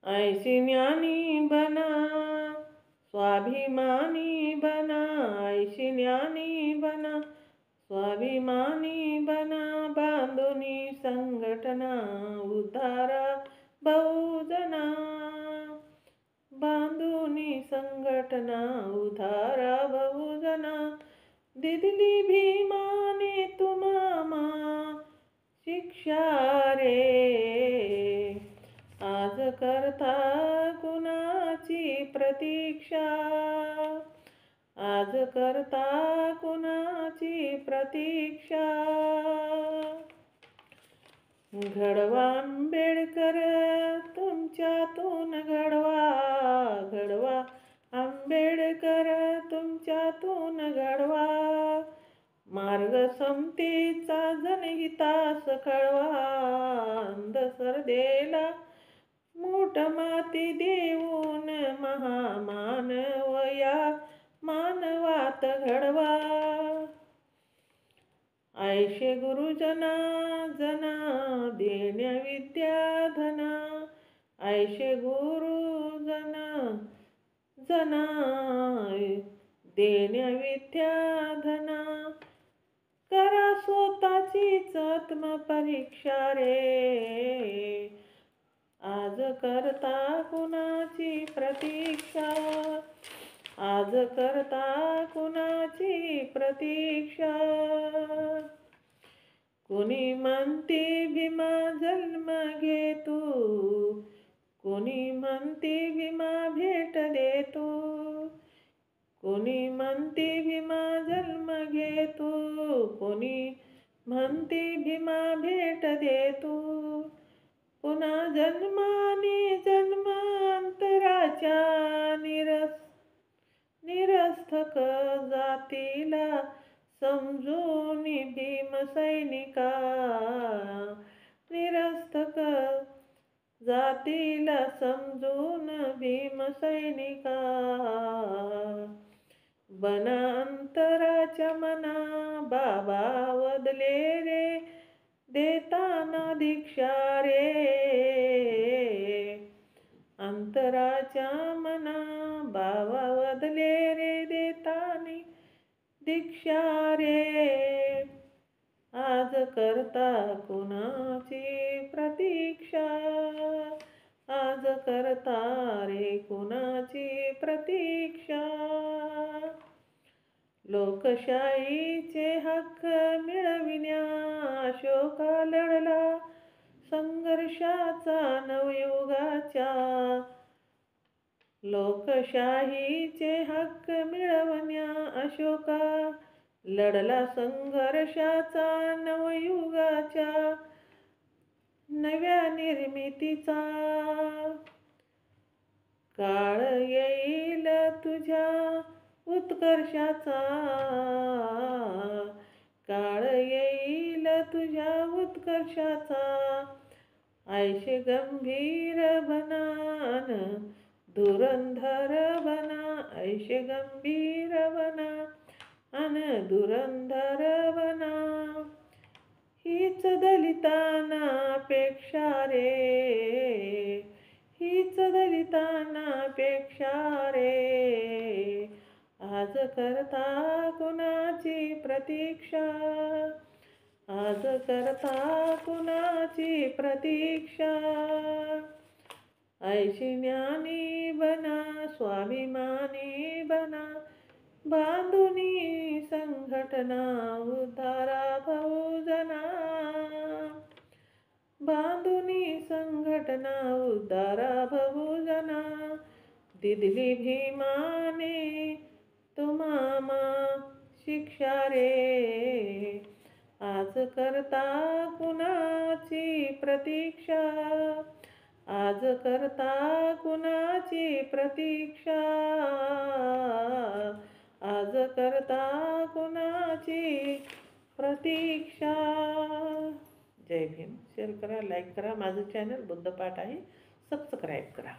ऐशी ज्ञानी बना स्वाभिमानी बना, ऐशी ज्ञानी बना स्वाभिमानी बना, बांधुनी संघटना उद्धारा बहुजना, बांधुनी संघटना उद्धारा बहुजना, दिदली भीमाने तुम्हामा शिक्षा रे, आज करता कुणाची प्रतीक्षा, आज करता कुणाची प्रतीक्षा, घडवा आंबेडकर तुमच्यातून घडवा, घडवा आंबेडकर तुमच्यातून घडवा, मार्ग समतेचा जनहितास कळवा, अंधश्रद्धेला मूठ माती देऊन महामानव या मानवात घडवा, ऐशे गुरुजना जना देण्या विद्याधना, ऐशे गुरुजना जना देण्या विद्याधना, करा स्वतःचीच आत्मपरीक्षा रे, आज करता कुणाची प्रतीक्षा, आज करता कुणाची प्रतीक्षा, कोणी म्हणते भीमा जन्म घेतो, कोणी म्हणते भीमा भेट देतो, कोणी म्हणते भीमा जन्म घेतो, कोणी म्हणते भीमा भेट देतो, पुन्हा जन्माने जन्मांतराच्या निरस्थक जातीला समजून भीम सैनिका, निरस्थक जातीला समजून भीम सैनिका, बना अंतराच्या मना बाबा वदले रे, देताना दीक्षा रे, अंतराच्या मना बाबा वदले रे, देतानी दीक्षा रे, आज करता कुणाची प्रतीक्षा, आज करता रे कुणाची प्रतीक्षा, लोकशाहीचे हक्क मिळविण्या अशोका लढला, संघर्षाचा नवयुगाच्या, लोकशाहीचे हक्क मिळवण्या अशोका लढला, संघर्षाचा नवयुगाच्या, नव्या निर्मितीचा काळ येईल तुझ्या उत्कर्षाचा, काळ येईल तुझ्या उत्कर्षाचा, ऐशे गंभीर बनान धुरंधर बना, ऐशे गंभीर बना अन धुरंधर बना, हीच दलितांना अपेक्षा रे, हीच दलितांना अपेक्षा रे, आज करता कुणाची प्रतीक्षा, आज करता कुणाची प्रतीक्षा, ऐशी ज्ञानी बना स्वाभिमानी बना, बांधुनी संघटना उद्धारा बहुजना, बांधुनी संघटना उद्धारा बहुजना, दिदली भीमाने तुम्हामा शिक्षा रे, आज करता कुणाची प्रतीक्षा, आज करता कुणाची प्रतीक्षा, आज करता कुणाची प्रतीक्षा. जय भीम. शेअर करा, लाईक करा. माझं चॅनल बुद्धपाठ आहे, सबस्क्राईब करा.